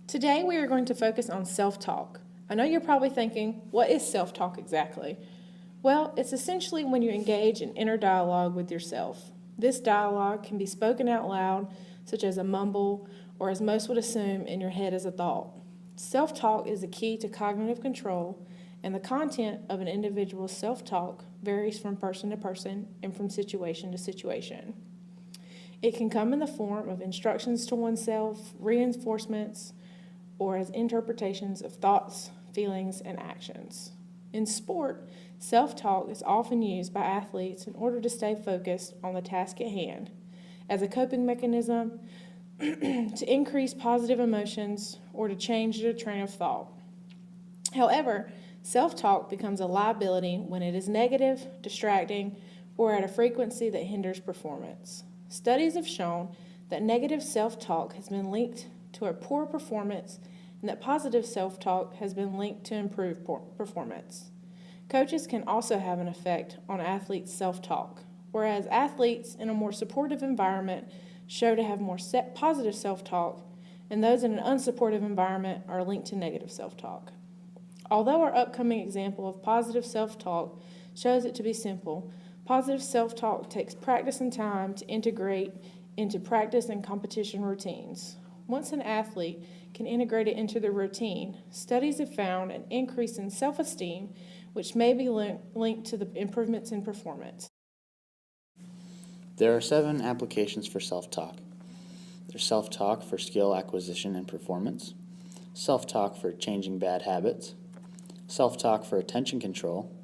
Today we are going to focus on self-talk. I know you're probably thinking, what is self-talk exactly? Well, it's essentially when you engage in inner dialogue with yourself. This dialogue can be spoken out loud, such as a mumble, or as most would assume, in your head as a thought. Self-talk is the key to cognitive control, and the content of an individual's self-talk varies from person to person and from situation to situation. It can come in the form of instructions to oneself, reinforcements, or as interpretations of thoughts, feelings, and actions. In sport, self-talk is often used by athletes in order to stay focused on the task at hand, as a coping mechanism, to increase positive emotions, or to change their train of thought. However, self-talk becomes a liability when it is negative, distracting, or at a frequency that hinders performance. Studies have shown that negative self-talk has been linked to a poor performance and that positive self-talk has been linked to improved performance. Coaches can also have an effect on athletes' self-talk, whereas athletes in a more supportive environment show to have more positive self-talk, and those in an unsupportive environment are linked to negative self-talk. Although our upcoming example of positive self-talk shows it to be simple, positive self-talk takes practice and time to integrate into practice and competition routines. Once an athlete can integrate it into their routine, studies have found an increase in self-esteem, which may be linked to the improvements in performance. There are 7 applications for self-talk. There's self-talk for skill acquisition and performance, self-talk for changing bad habits, self-talk for attention control,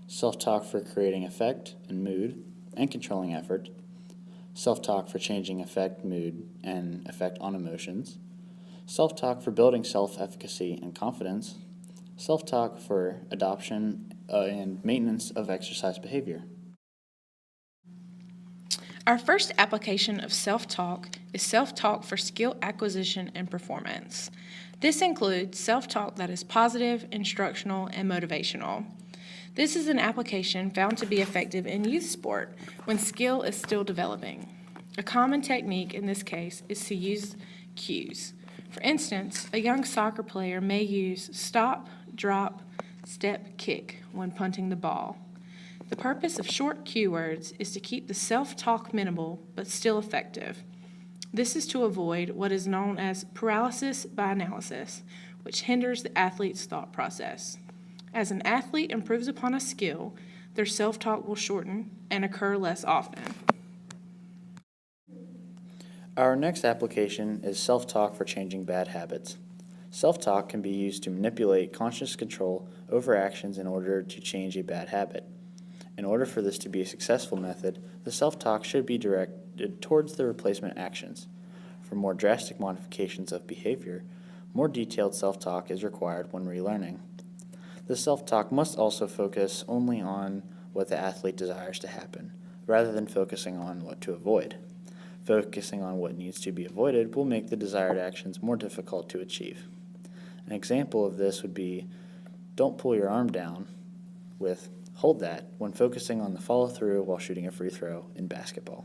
self-talk for creating effect and mood and controlling effort, self-talk for changing affect, mood, and effect on emotions, self-talk for building self-efficacy and confidence, self-talk for adoption and maintenance of exercise behavior. Our first application of self-talk is self-talk for skill acquisition and performance. This includes self-talk that is positive, instructional, and motivational. This is an application found to be effective in youth sport when skill is still developing. A common technique in this case is to use cues. For instance, a young soccer player may use stop, drop, step, kick when punting the ball. The purpose of short cue words is to keep the self-talk minimal but still effective. This is to avoid what is known as paralysis by analysis, which hinders the athlete's thought process. As an athlete improves upon a skill, their self-talk will shorten and occur less often. Our next application is self-talk for changing bad habits. Self-talk can be used to manipulate conscious control over actions in order to change a bad habit. In order for this to be a successful method, the self-talk should be directed towards the replacement actions. For more drastic modifications of behavior, more detailed self-talk is required when relearning. The self-talk must also focus only on what the athlete desires to happen, rather than focusing on what to avoid. Focusing on what needs to be avoided will make the desired actions more difficult to achieve. An example of this would be, don't pull your arm down, with hold that when focusing on the follow-through while shooting a free throw in basketball.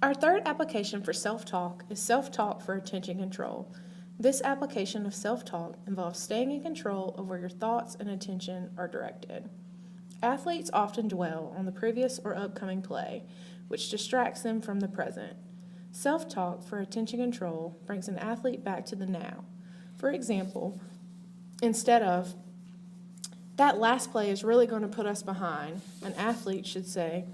Our third application for self-talk is self-talk for attention control. This application of self-talk involves staying in control of where your thoughts and attention are directed. Athletes often dwell on the previous or upcoming play, which distracts them from the present. Self-talk for attention control brings an athlete back to the now. For example, instead of, that last play is really going to put us behind, an athlete should say,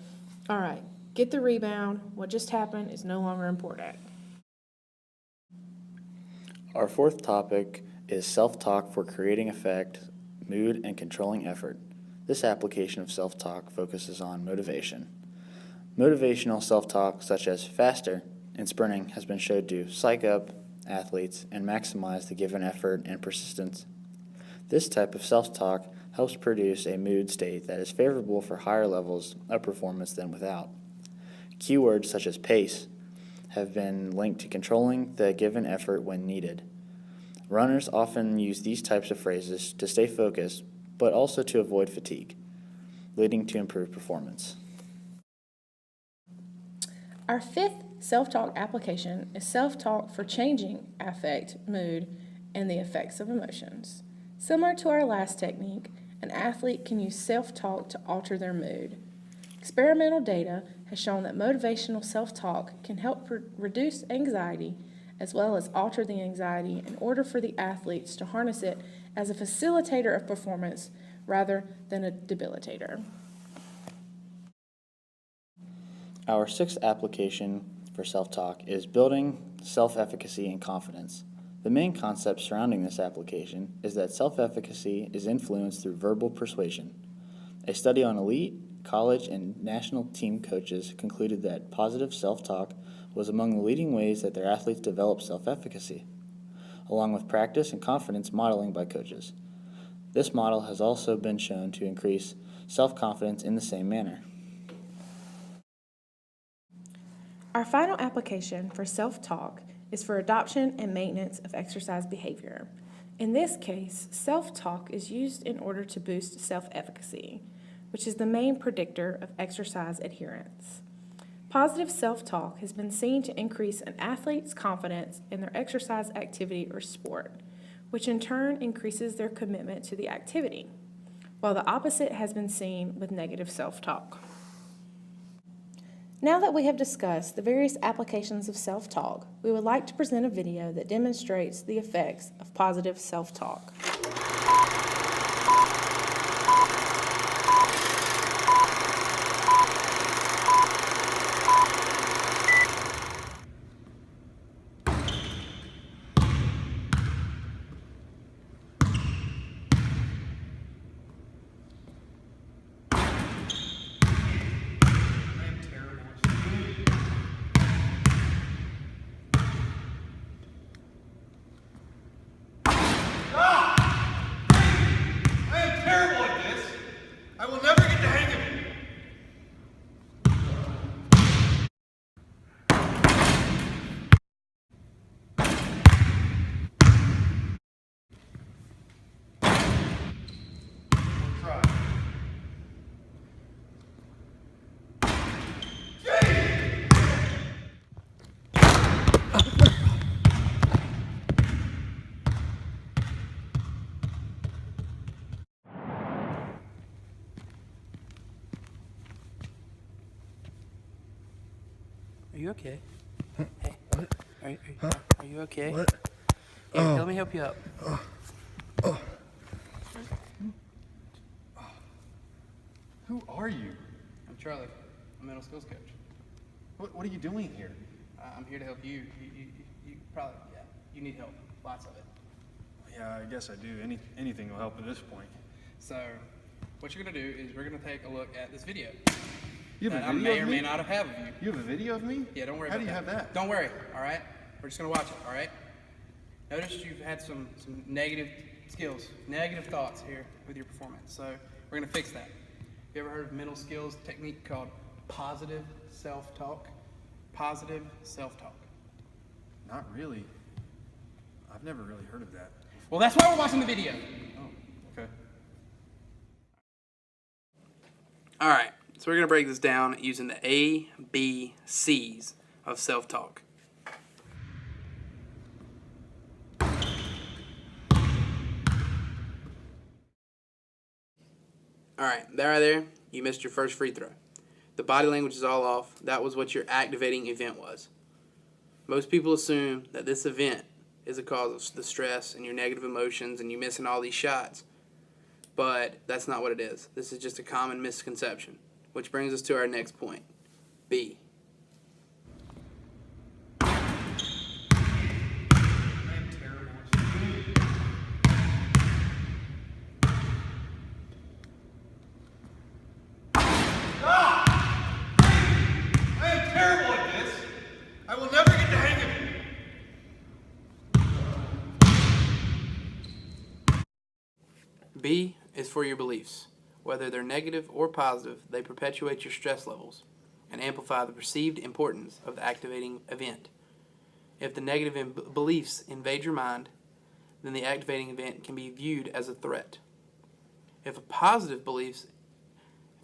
all right, get the rebound. What just happened is no longer important. Our fourth topic is self-talk for creating effect, mood, and controlling effort. This application of self-talk focuses on motivation. Motivational self-talk, such as faster and sprinting, has been shown to psych up athletes and maximize the given effort and persistence. This type of self-talk helps produce a mood state that is favorable for higher levels of performance than without. Keywords such as pace have been linked to controlling the given effort when needed. Runners often use these types of phrases to stay focused, but also to avoid fatigue, leading to improved performance. Our fifth self-talk application is self-talk for changing affect, mood, and the effects of emotions. Similar to our last technique, an athlete can use self-talk to alter their mood. Experimental data has shown that motivational self-talk can help reduce anxiety as well as alter the anxiety in order for the athletes to harness it as a facilitator of performance rather than a debilitator. Our sixth application for self-talk is building self-efficacy and confidence. The main concept surrounding this application is that self-efficacy is influenced through verbal persuasion. A study on elite, college, and national team coaches concluded that positive self-talk was among the leading ways that their athletes develop self-efficacy, along with practice and confidence modeling by coaches. This model has also been shown to increase self-confidence in the same manner. Our final application for self-talk is for adoption and maintenance of exercise behavior. In this case, self-talk is used in order to boost self-efficacy, which is the main predictor of exercise adherence. Positive self-talk has been seen to increase an athlete's confidence in their exercise activity or sport, which in turn increases their commitment to the activity, while the opposite has been seen with negative self-talk. Now that we have discussed the various applications of self-talk, we would like to present a video that demonstrates the effects of positive self-talk. Are you okay? Hey, are you okay? What? Here, let me help you up. Who are you? I'm Charlie. I'm a mental skills coach. What are you doing here? I'm here to help you. You probably, you need help. Lots of it. Yeah, I guess I do. Anything will help at this point. So, what you're going to do is we're going to take a look at this video. You have that a I video may of or me? may not have had of you. You have a video of me? Yeah, don't worry How about do you have that? Don't worry, all right? We're just going to watch it, all right? Notice you've had some negative skills, negative thoughts here with your performance. So we're going to fix that. You ever heard of mental skills technique called positive self-talk? Positive self-talk. Not really. I've never really heard of that. Well, that's why we're watching the video. Oh, okay. All right, so we're going to break this down using the A, B, C's of self-talk. All right, there, you missed your first free throw. The body language is all off. That was what your activating event was. Most people assume that this event is a cause of the stress and your negative emotions and you missing all these shots. But that's not what it is. This is just a common misconception, which brings us to our next point, B. B is for your beliefs. Whether they're negative or positive, they perpetuate your stress levels and amplify the perceived importance of the activating event. If the negative beliefs invade your mind, then the activating event can be viewed as a threat. If positive beliefs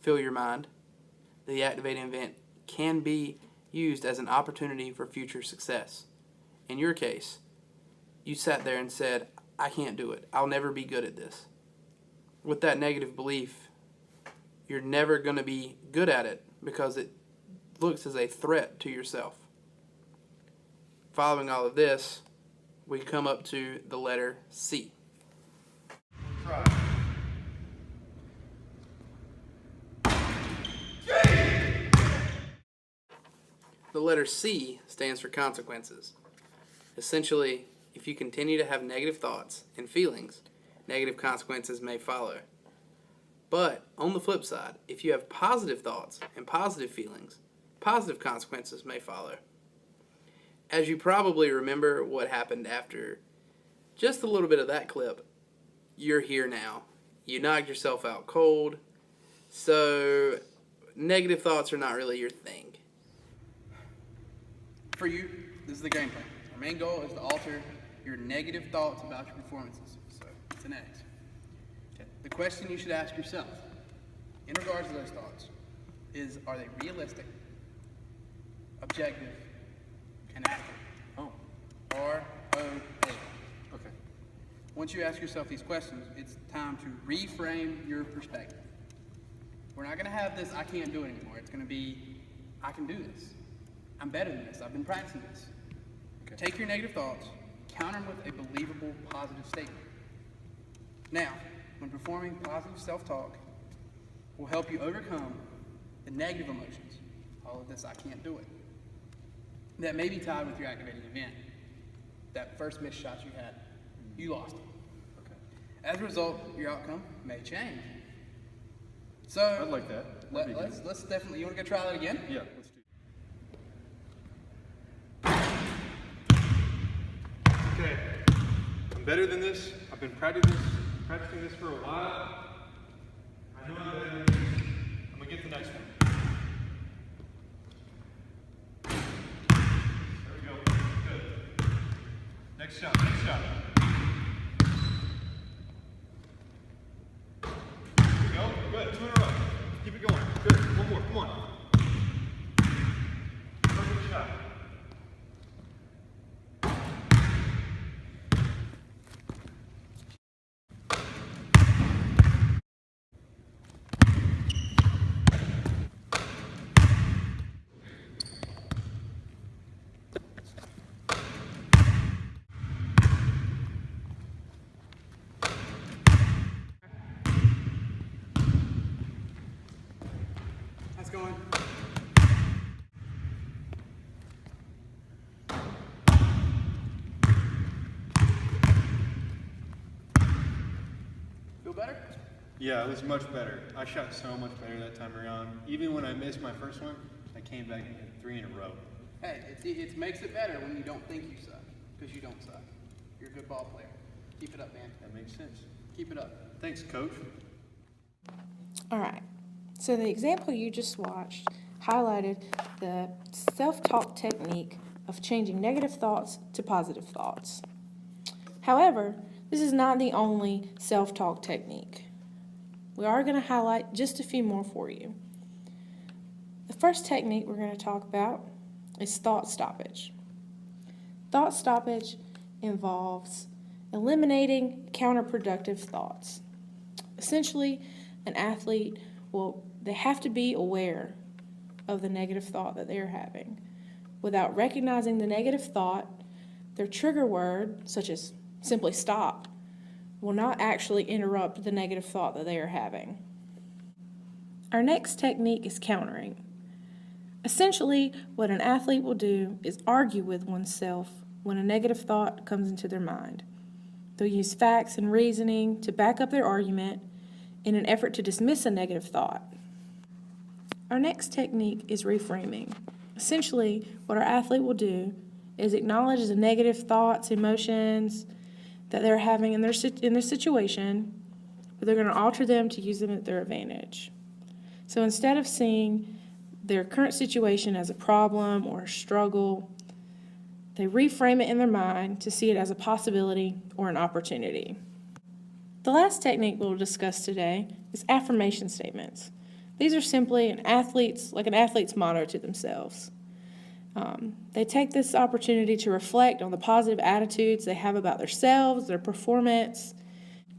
fill your mind, the activating event can be used as an opportunity for future success. In your case, you sat there and said, I can't do it. I'll never be good at this. With that negative belief, you're never going to be good at it because it looks as a threat to yourself. Following all of this, we come up to the letter C. The letter C stands for consequences. Essentially, if you continue to have negative thoughts and feelings, negative consequences may follow. But on the flip side, if you have positive thoughts and positive feelings, positive consequences may follow. As you probably remember what happened after just a little bit of that clip, you're here now. You knocked yourself out cold, so negative thoughts are not really your thing. For you, this is the game plan. Our main goal is to alter your negative thoughts about your performances. So it's an X. Okay. The question you should ask yourself in regards to those thoughts is, are they realistic, objective, and accurate? Oh, R-O-A. okay. Once you ask yourself these questions, it's time to reframe your perspective. We're not going to have this, I can't do it anymore. It's going to be, I can do this. I'm better than this. I've been practicing this. Okay. Take your negative thoughts, counter them with a believable positive statement. Now, when performing positive self-talk will help you overcome the negative emotions. All of this, I can't do it. That may be tied with your activating event. That first missed shot you had, you lost it. Okay. As a result, your outcome may change. So, I'd like that. That'd be good. let's definitely, you want to go try that again? Yeah, let's do it. Okay, I'm better than this. I've been practicing this for a while. I know I'm better than this. I'm gonna get the next one. There we go. Good. Next shot. There we go. Good. 2 in a row. Keep it going. Good. One more. Come on. Perfect shot. How's it going? Feel better? Yeah, it was much better. I shot so much better that time around. Even when I missed my first one, I came back and hit 3 in a row. Hey, it makes it better when you don't think you suck, because you don't suck. You're a good ball player. Keep it up, man. That makes sense. Keep it up. Thanks, Coach. All right. So the example you just watched highlighted the self-talk technique of changing negative thoughts to positive thoughts. However, this is not the only self-talk technique. We are going to highlight just a few more for you. The first technique we're going to talk about is thought stoppage. Thought stoppage involves eliminating counterproductive thoughts. Essentially, an athlete they have to be aware of the negative thought that they are having. Without recognizing the negative thought, their trigger word, such as simply stop, will not actually interrupt the negative thought that they are having. Our next technique is countering. Essentially, what an athlete will do is argue with oneself when a negative thought comes into their mind. They'll use facts and reasoning to back up their argument in an effort to dismiss a negative thought. Our next technique is reframing. Essentially, what our athlete will do is acknowledge the negative thoughts, emotions that they're having in their situation, but they're going to alter them to use them at their advantage. So instead of seeing their current situation as a problem or a struggle, they reframe it in their mind to see it as a possibility or an opportunity. The last technique we'll discuss today is affirmation statements. These are simply an athlete's motto to themselves. They take this opportunity to reflect on the positive attitudes they have about themselves, their performance,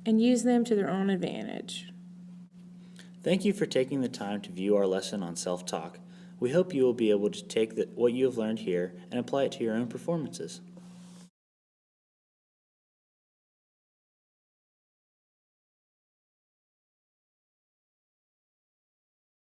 and use them to their own advantage. Thank you for taking the time to view our lesson on self-talk. We hope you will be able to take what you have learned here and apply it to your own performances.